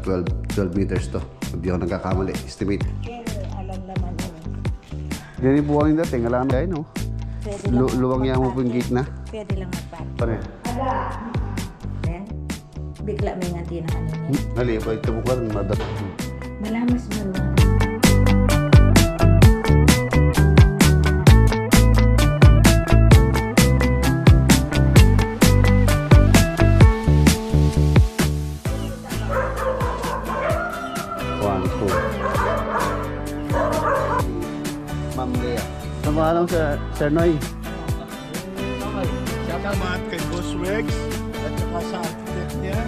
12 meters to. Hindi ako nagkakamali. Estimate. Alam naman yun. Ganyan po kami dating. Alam mo no? Luwang yan mo po yung gate na. Pwede lang magpapit. Pare. Then, bigla may nga din na ano niya. Nali, pa ito bukan. Malamas maluwan. Malam Sir Noy. Salamat kay Boss Rex at saka sa architect niya.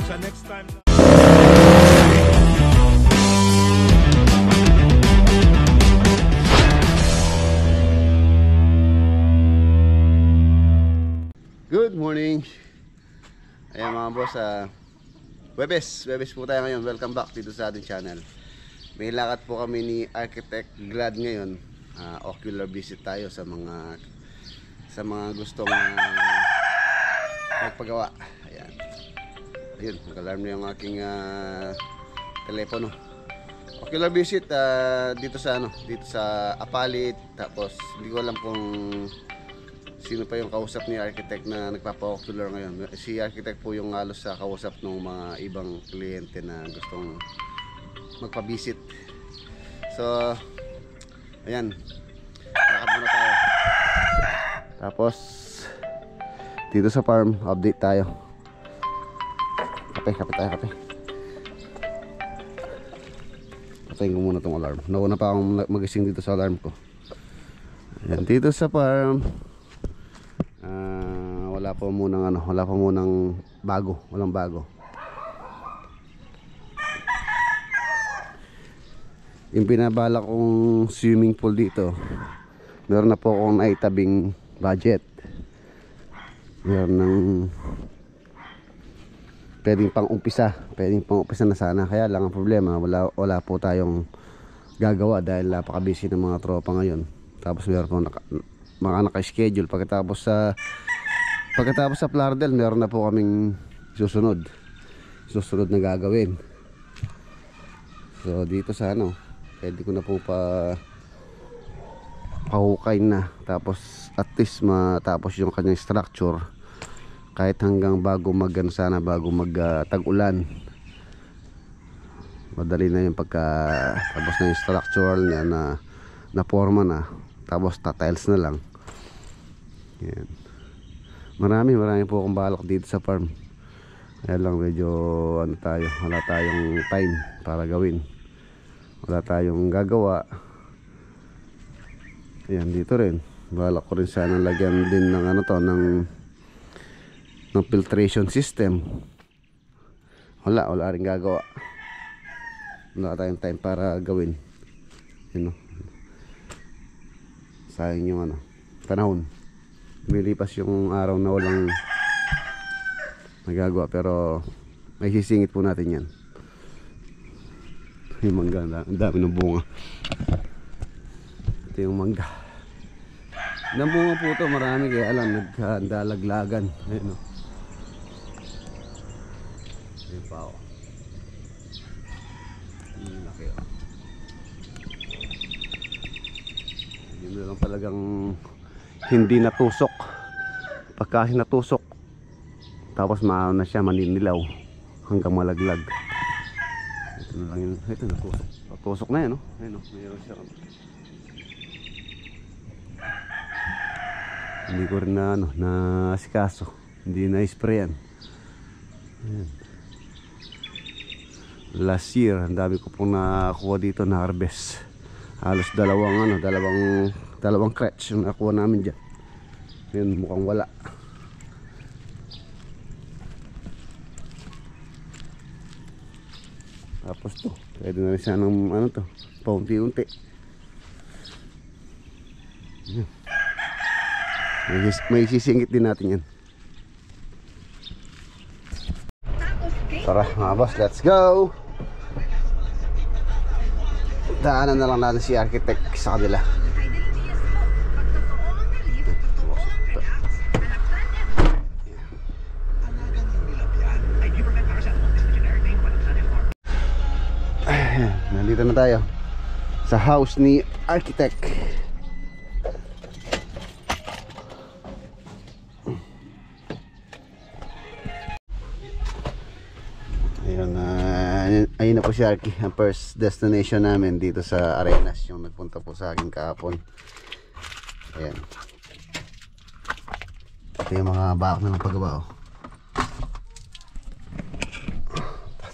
Sa next time. Good morning. Ayan mga boss, Webes po tayo ngayon. Welcome back dito sa ating channel. May lakad po kami ni Architect Glad ngayon. Ocular visit tayo sa mga gustong magpagawa. Ayan. Ayun, nag-alarm na yung aking telepono. Ocular visit dito sa Apalit. Tapos hindi ko alam kung sino pa yung kausap ni Architect na nagpapa-ocular ngayon. Si Architect po yung halos sa kausap ng mga ibang kliyente na gustong magpa-visit. So, ayan. Lakad muna tayo. Tapos, dito sa farm, update tayo. Kape tayo. Patayin ko muna tong alarm. Nauna pa akong magising dito sa alarm ko. Ayan, dito sa farm. Wala pa munang bago. Walang bago. Yung pinabala kong swimming pool dito, meron na po akong naitabing budget. Meron ng pwedeng pang umpisa na sana. Kaya lang ang problema, wala po tayong gagawa dahil napaka-busy ng mga tropa ngayon. Tapos meron po mga naka-schedule. Pagkatapos sa Plardel, meron na po kaming susunod na gagawin. So dito sa pwede ko na po pahukay na, tapos at least matapos yung kanyang structure kahit hanggang bago tag-ulan. Madali na yung tapos na yung structural niya na forma na, tapos tiles na lang. Yan. Marami po akong balak dito sa farm. Kaya lang medyo wala tayong time para gawin. Wala tayong gagawa. Ayan, dito rin balak ko rin sana lagyan din ng ng filtration system. Wala rin gagawa. Wala tayong time para gawin. Sayang yung panahon. Lumilipas yung araw na walang nagagawa, pero may sisingit po natin yan. Yung mangga, ang dami ng bunga. Ito yung mangga. Ang bunga po ito, marami, kaya alam, nagdalaglagan. Ayun o. Ayun pa o. Ang laki o. Yun na lang talagang hindi natusok. Pagka natusok, tapos maano na siya, maninilaw hanggang malaglag. Ito na lang yun. Ito natusok. Tusok na yan, no? Ayun, no? Mayroon siya. Hindi ko rin na asikaso. Hindi na sprayan. Ayan. Last year, ang dami ko pong nakuha dito na harvest. Halos dalawang crutch yung nakuha namin dyan. Ayun, mukhang wala. Tapos to, pwede na rin siya ng paunti-unti. May sisingit din natin yan. Tara mga boss, let's go! Daanan na lang natin si Architect sa kanila. Dito na tayo sa house ni architect. Ayun, ayun na po si Arky. Ang first destination namin dito sa Arenas, yung nagpunta po sa akin kahapon. Ayan. Ito yung mga baak na ng paggawa, oh.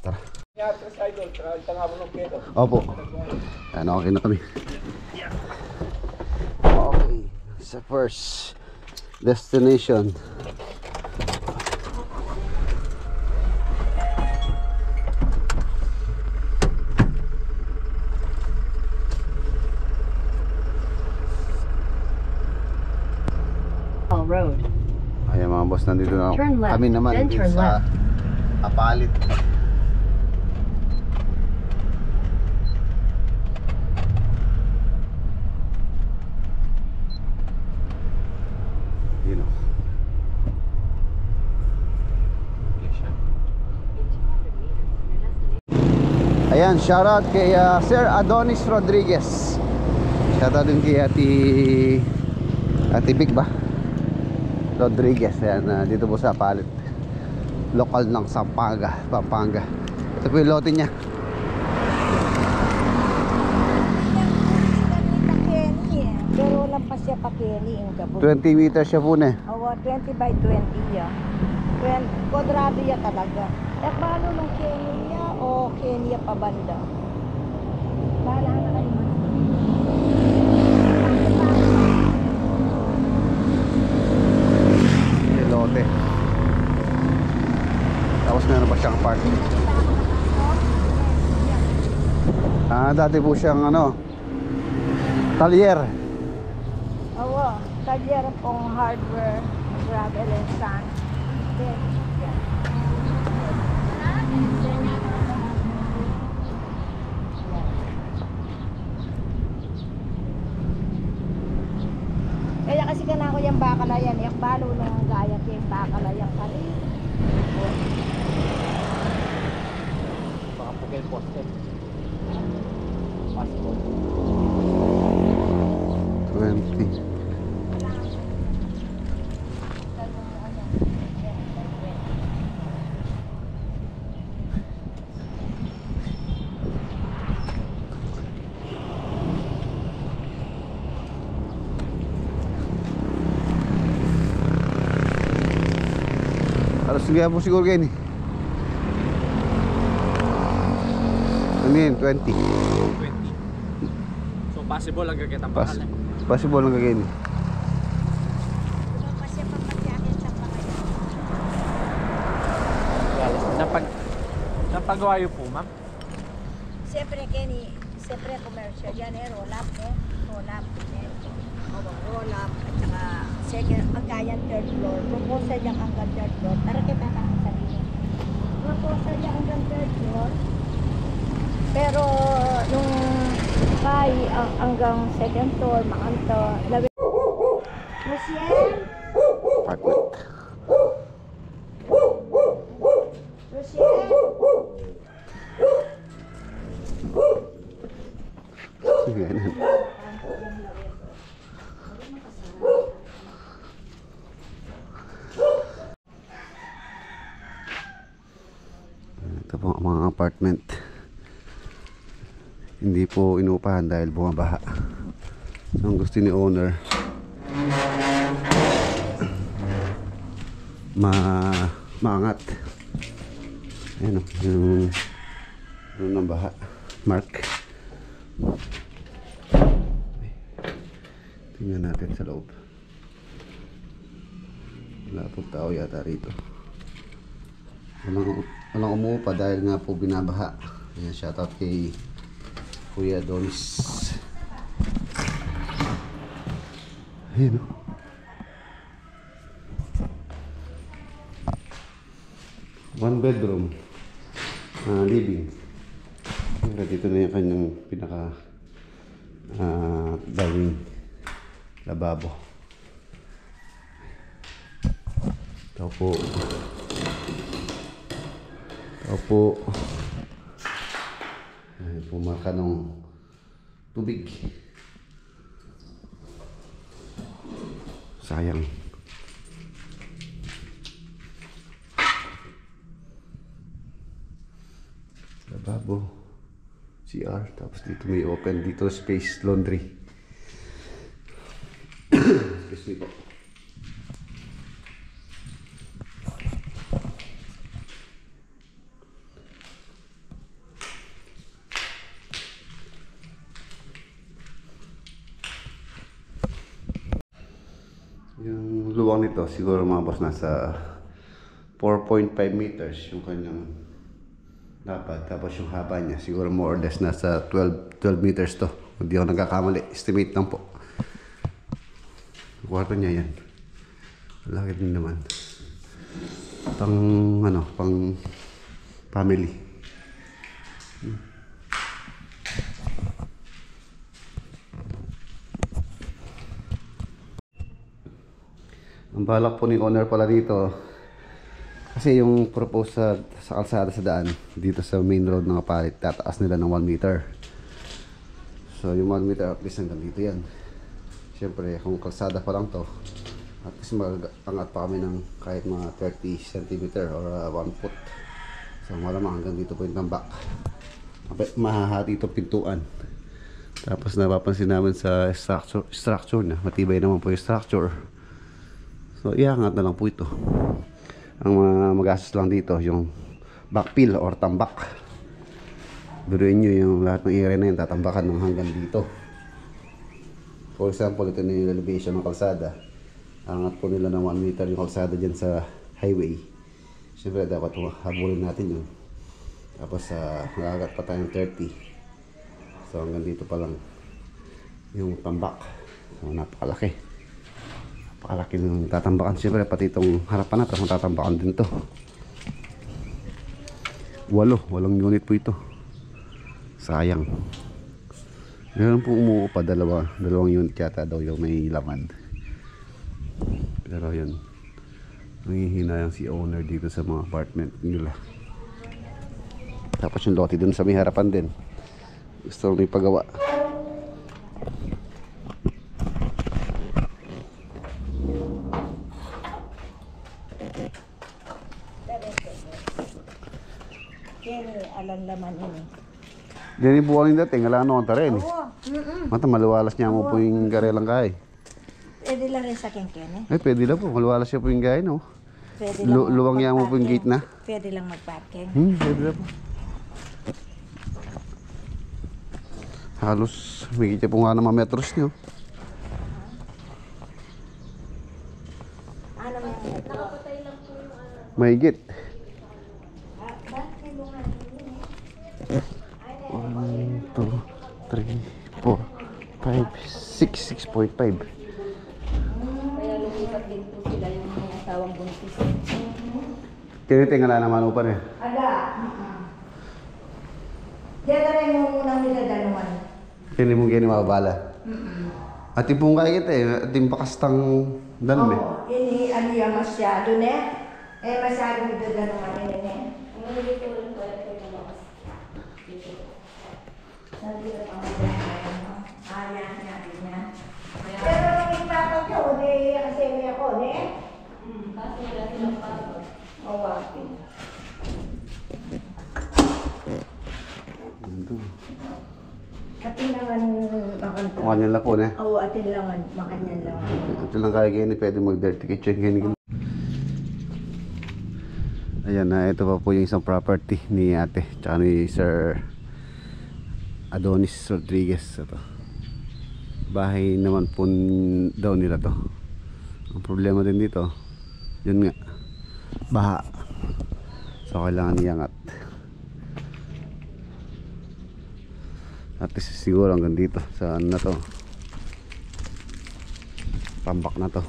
Tara. Opo. Ano, okay na kami. Okay. Sa first destination. Road. Ayan mga boss, nandito na Turn left, kami naman then dito turn sa left. Apalit. Yun, oh. Ayan, shoutout kay Sir Adonis Rodriguez. Shoutout din kay Ate Big ba? Rodriguez. Ayan, dito po sa Palit. Lokal ng Sampanga, Pampanga. Ito po yung lote niya. Pero lang pa siya pa Kenny. 20 meters siya po na. Oo, 20 by 20 ya. Kwadrado ya talaga. Eh, paano nung Kenny niya o Kenya pa banda? Bahala na kayo. Yung lote. Tapos meron pa siyang park. Dati po siyang talyer. Oo, talyer pong hardware, gravel and sand. Then, yan. Kaya kasi kana ko yung bakalayan, yung balo ng gaya yung bakalayan kali. Baka pugay poste. Passport. 20. Alas nga po siguro kayo ni. Ano yun? 20. 20. So possible lang gagawin ang pangalan. Possible lang kayo ni. Napagawa yun po, ma'am? Siyempre, Kenny, siyempre commercial yan eh, roll up eh. Roll up. Roll up at saka second, hanggang third floor. Proposal niya hanggang third floor. Tara kita na ang sabihin. Proposal niya hanggang third floor. Pero nung kay hanggang second floor, makanto. Lucien? Apartment. Lucien? Ganun. Ito po ang mga apartment. Hindi po inupahan dahil bumabaha. So, ang gusto ni owner maangat. Ayan o, yung ng baha. Mark. Tingnan natin sa loob. Wala po tao yata rito. Walang umupa dahil nga po binabaha. Ayan, shoutout kay Kuya Donis. Ayan o. One bedroom. Living. Pero dito na yung kanyang pinaka dining lababo. Ito po. Ay, pumarka ng tubig. Sayang. Lababo, CR, tapos dito may open, dito space laundry. Excuse me po. Yung luwang nito siguro mga boss nasa 4.5 meters yung kanyang dapat, tapos yung haba niya siguro more or less nasa 12 meters to, hindi ako nagkakamali, estimate lang po. Kwarto niya yan, laki din naman, pang ano, pang family. Ang balak po ni owner pala dito, kasi yung propose sa kalsada sa daan dito sa main road ng Apalit, tataas nila ng 1 meter. So yung 1 meter at least hanggang dito yan. Siyempre kung kalsada pa lang to, at least mag-angat pa kami ng kahit mga 30 cm or 1 foot. So malamang hanggang dito po yung tambak. Mahahati itong pintuan. Tapos napapansin namin sa structure na matibay naman po yung structure. So iangat na lang po ito. Ang magastos lang dito yung backfill or tambak. Biruin nyo yung lahat ng area na yun tatambakan ng hanggang dito. For example, ito na yung elevation ng kalsada. Angat po nila ng 1 meter yung kalsada dyan sa highway. Siyempre dapat habulin natin yun. Tapos magagat pa tayong 30. So hanggang dito pa lang yung tambak. So napakalaki. Napakalaki ng tatambakan. Siyempre pati itong harapan natin tatambakan din to. 8 unit po ito. Sayang. Meron po umuupa dalawang unit yata daw yung may laman. Pero yun, nangihinayang si owner dito sa mga apartment nila. Tapos yung lote dun sa may harapan din, gusto may pagawa. Kenny, alam laman ini. Dini buwang yung dating, alam ano ang tarin. Oo. Mata maluwalas niya mo po yung garelang kay. Pwede lang rin sa akin, Kenny. Ay, pwede lang po, maluwalas siya po yung gaya, no? Pwede lang Luwang niya mo po yung gate na. Pwede lang mag-parking. Pwede lang po. Halos, may kita po nga ng mga metros niyo. Ano mo yung metro? May gate. Bakit lungan yun? 1, 2, 3, 4, 5, 6, 6.5. Kaya lumipat din po sila yung mga asawang buntis. Tinitingala naman upan eh. Ada. Diyan na rin mo munang niladanuan. Kini mong gini mabala. At yung kaya kita eh, at yung pakastang danom eh. Oo. Ini ano yan masyado ne? Masyadong niladanuan nila ne. Ang dito rin ko ito yung mga dito. Nandito pang niladanuan. Ayan natin yan. Pero nung ipapag ko, kasi may ako ne? Kasi wala silang pasok. Mawapin. Atin naman makanto. Makanyan lang po ne. Oo, atin lang makanyan lang. Ito lang kaya gini, pwede mag-dirty kitchen gini. Ayan na, ito pa po yung isang property ni ate, tsaka ni Sir Adonis Rodriguez. Ito. Bahay naman po daw nila to. Ang problema din dito, yun nga, baha. So kailangan iangat. At least siguro hanggang dito sa ano na to, tambak na to.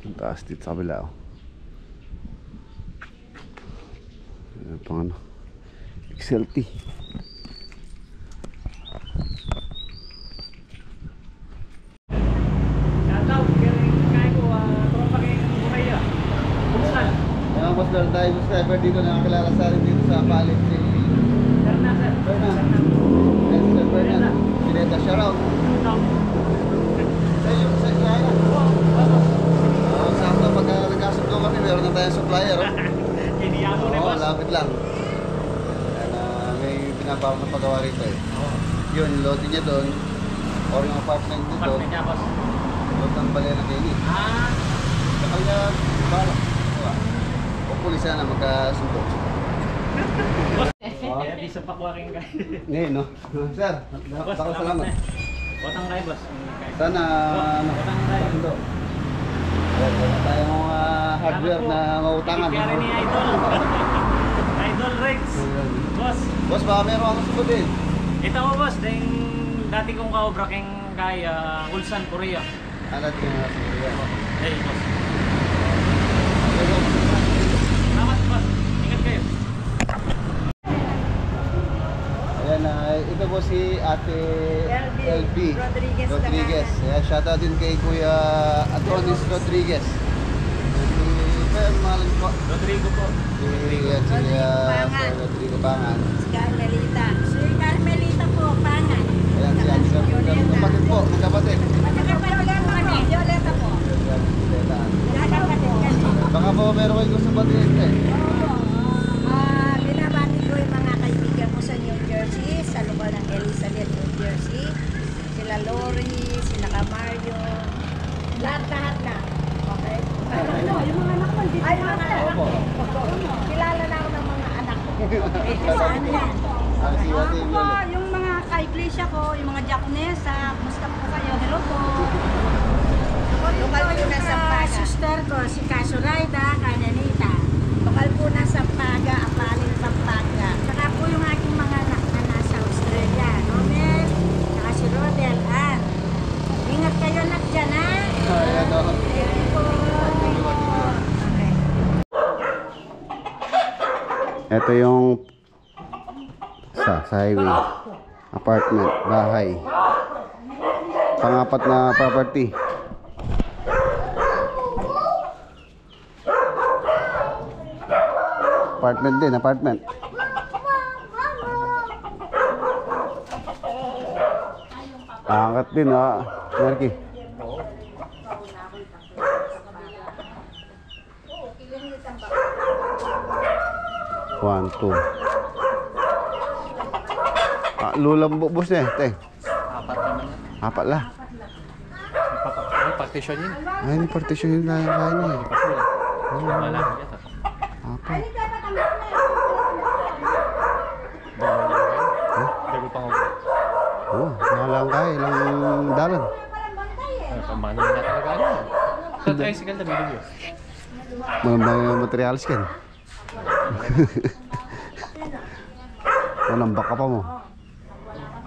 Ang taas dito sa kabila oh. Ayan pang ano, XLT. Boss, meron tayong subscriber dito na nakakilala sa akin dito sa palit si Bernard. Yes, Sir Bernard. Pineta, shout out. Sa iyo, sa kaya. Sakto pag nagkasundo kami, meron na tayong supplier. Oo, lapit lang. May pinabawang na pagawa rito eh. Yun, loading niya doon. Or yung apartment nito. Load ng balena kayo ni. Sa kanya, bala. O pulis na magkasundo. Bisa pa kuha rin kayo. Ngayon, no? Sir, baka salamat. Otang kayo, boss. Sana, kasundo. Wala tayong hardware na mautangan. Kaya rin ni Idol. Idol Rex. Boss. Boss, baka meron akong sagutin. Ito ko, boss. Dati kong kaobra keng kaya Ulsan, Korea. Ano tingin na sa Korea? Hey, boss. Salamat, boss. Ingat kayo. Ayan, ito po si Ate LB Rodriguez. Ayan, shoutout din kay Kuya Adonis Rodriguez. Kaya mahalan po. Rodrigo po. Si Rodrigo Pangan. Si Carmelita. Si Carmelita po, pangan. Ayan, si Ate Carmelita. Kapatid po, magkapatid. Magkakapatid po kami. Violeta po. Magkakapatid kami. Baka po meron kayo gusto batiin eh. Binabati ko yung mga kaibigan ko sa New Jersey, sa lugar ng Elizabeth, New Jersey. Sila Lori, sila Camario, lahat-lahat na. Okay? Yung mga anak ko, hindi ay, mga anak ko. Kilala na ako ng mga anak ko. Saan yan? Si Ate Ako po, yung mga ka-iglesia ko, yung mga Japonesa, kumusta po kayo? Hello po. Lokal po na Sampaga. Sister ko, si Kasurayda, Kananita. Lokal po na Sampaga, Apaling Pampanga. Saka po yung aking mga anak na nasa Australia. Romel, saka si Rodel, Ann. Ingat kayo anak dyan, ha? Ayan o. Thank you po. Okay. Ito yung sa highway. Apartment, bahay. Pangapat na property. Apartment din, apartment. Angat din ha, Marky. One, two. Lulambo boss eh, te. Apat naman yan. Apat lah. May partition yun. Ay, ni partition yung kaya niya eh. Malaki yata. Apat. Dago pang ako. Oh, nalang kaya, ilang dalan. Pamano na talaga ano. Sa tricycle na bilhin yun. Mga materials kan. Walang baka pa mo.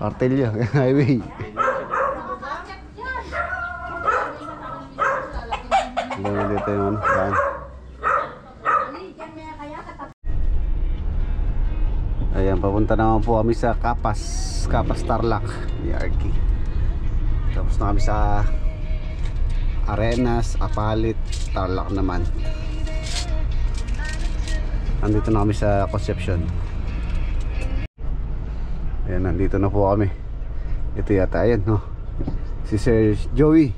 Kartelya, highway. Hanggang dito yung ano, daan. Ayan, papunta naman po kami sa Kapas Tarlac, DRK. Tapos na kami sa Arenas, Apalit, Tarlac naman. Nandito na kami sa Concepcion. Ayan, nandito na po kami. Ito yata, ayan, no? Si Sir Joey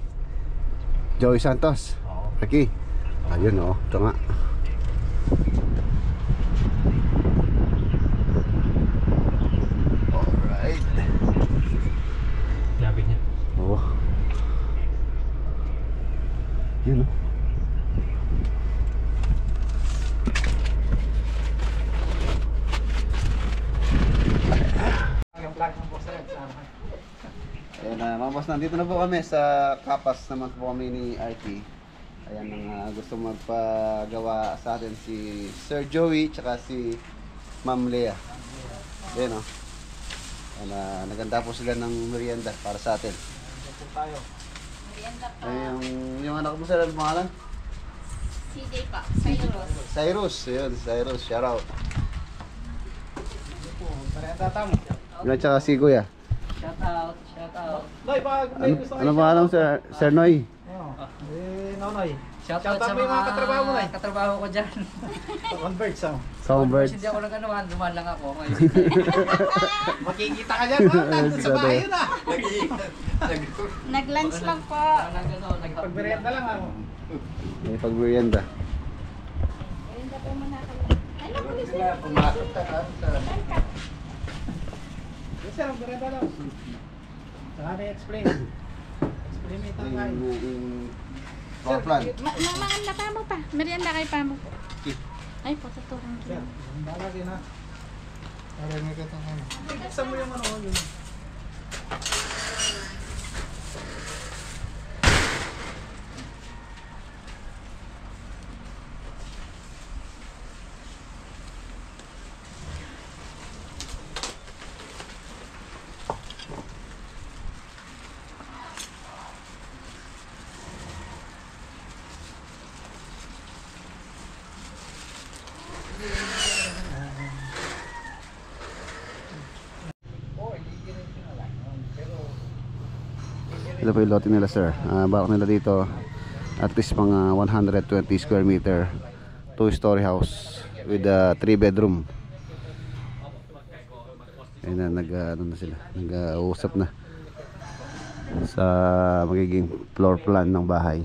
Santos. Aki. Ayun, no? Ito nga. Alright. Labi niya. Oo. Yun, no? Ayan na, mga boss, nandito na po kami sa Kapas naman po kami ni RT. Ayan ang gusto magpagawa sa atin si Sir Joey tsaka si Ma'am Lea. Ayan o. Ayan, naganda po sila ng merienda para sa atin. Ayan, yung anak mo sila, ano pangalan? CJ pa, Cyrus. Cyrus, ayun, Cyrus, shout out. Yan tsaka si Kuya. Shout out, shout out. Ano pangalan mo, Sir Noy? Nonoy. Shoutout sa mo yung mga katrabaho mo, katrabaho ko dyan. Converts, ah. Songbirds. Hindi ako nag-anuhan, dumaan lang ako. Makikita ka dyan, ha? Nandun sa bahay yun, ah. Nag-lunch lang po. Pagmerienda lang, ah. May pagmerienda. Pumasok ka. Yes, sir, magmerienda lang. Saka na-explain. Explain mo itong kain. Floor plan. Mamaan na pa mo pa. Merienda kay pa mo. Ay, po, tuturang Sir, bala din, ha? Para nga ka itong ano. Iksan mo yung ano, yun. Ito po yung lote nila, sir. Balak nila dito at least mga 120 square meter 2-story house with a 3-bedroom. Ayun na, ano na sila, nag-uusap na sa magiging floor plan ng bahay.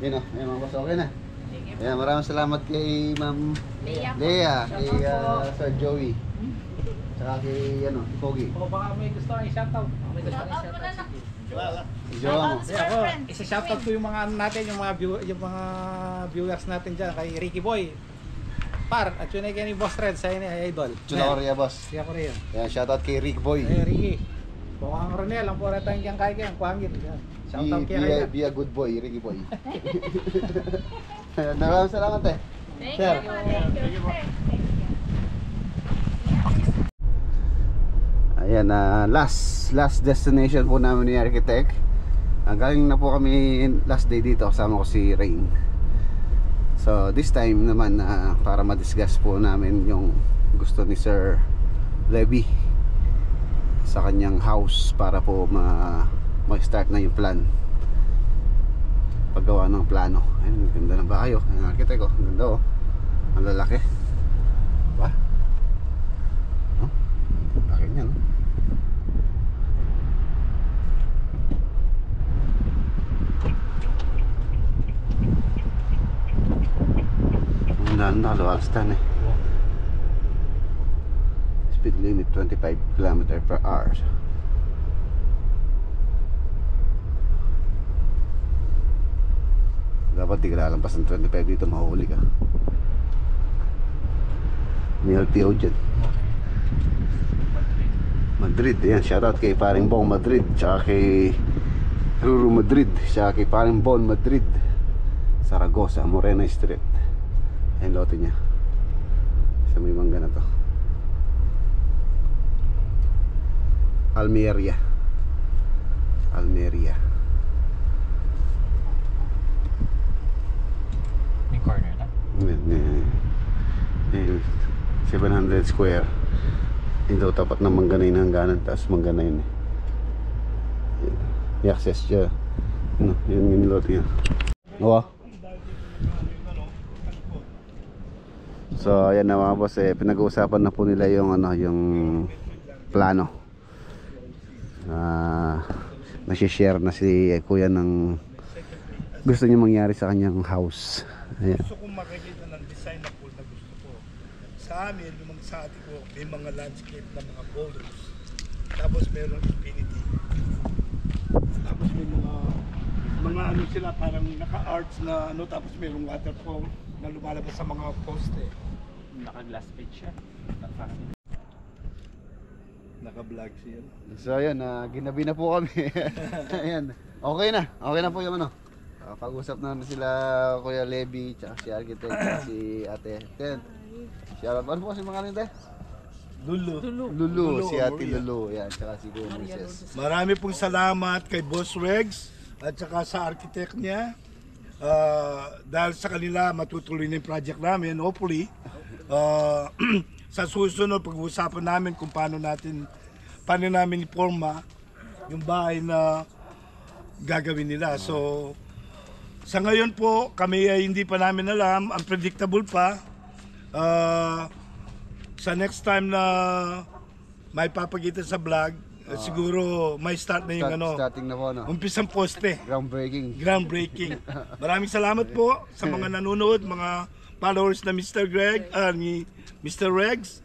Yun o, ayun mga boss, okay na. Ayan, maraming salamat kay Ma'am Lea, kay Sir Joey, tsaka kay Pogi. O baka may gusto kang i-shoutout. May gusto kang i-shoutout. Jowa mo. Isa-shoutout ko yung mga ano natin, yung mga viewers natin dyan, kay Ricky Boy. Par, at yun ay kay ni Boss Red, sa inyo, idol. Chula Korea, boss. Siya ko rin. Ayan, shoutout kay Rick Boy. Eh, Ricky. Kung ang Ronel, ang pura tayong kiyang kaya kaya, ang kuhangit. Shoutout kaya Be a good boy, Ricky Boy. Maraming salamat eh. Thank Sir. you. Thank you. Ayan, last destination po namin ni Architect. Galing na po kami last day dito, kasama ko si Rain. So this time naman, para ma-discuss po namin yung gusto ni Sir Levy sa kanyang house para po mag-start na yung plan, paggawa ng plano. Ayun, ganda ng bahay oh. Ang Architect oh, ang ganda oh. Ang lalaki. Ba? Oh, laki niya no? Nakaluwagstan eh. Speed limit 25 km/h. Dapat di ka lalampas ng 25 dito, mahuhuli ka. May LTO dyan. Madrid, ayan, shoutout kay paring Bong Madrid, tsaka kay Ruru Madrid, tsaka kay paring Bon Madrid, Saragossa, Morena Street. Ayan lote niya sa may mangga na to. Almeria. May corner na. 700 square. Ito tapat ng mangga na yung hangganan, tapos mangga na yun eh. May access siya. Yun yung lote niya. Oo. So ayan na mga boss, pinag-uusapan na po nila yung yung plano. Nasi-share na si Kuya ng gusto niya mangyari sa kanyang house. Ayan. Gusto kong makikita ng design na pool na gusto ko. Sa amin, yung sa atin ko, may mga landscape na mga boulders. Tapos mayroong infinity. Tapos may mga ano sila, parang naka-arts na ano, tapos mayroong waterfall na lumalabas sa mga poste. Naka-glass page siya. Naka-vlog siya. So ayan, ginabi na po kami. Ayan. Okay na po yung ano. Pag-usap na sila Kuya Levy, tsaka si Architect, tsaka si Ate Tent. Shoutout, ano po kasi mga nito? Lulu, si Ate Lulu, yan, tsaka si Kuya Moises. Marami pong salamat kay Boss Regs at saka sa architect niya. Dahil sa kanila, matutuloy na yung project namin, hopefully. Sa susunod, pag-uusapan namin kung paano namin iporma yung bahay na gagawin nila. So, sa ngayon po, kami ay hindi pa namin alam, unpredictable pa. Sa next time na may papakita sa vlog, siguro may start na yung Starting na po, no? umpisang poste. Groundbreaking. Maraming salamat po sa mga nanonood, mga followers na Mr. Greg, ni Mr. Regs.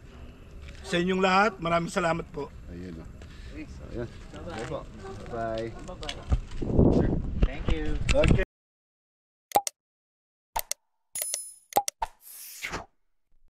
Sa inyong lahat, maraming salamat po. Ayun, no? So, ayun. Okay po. Bye. Thank you. Okay.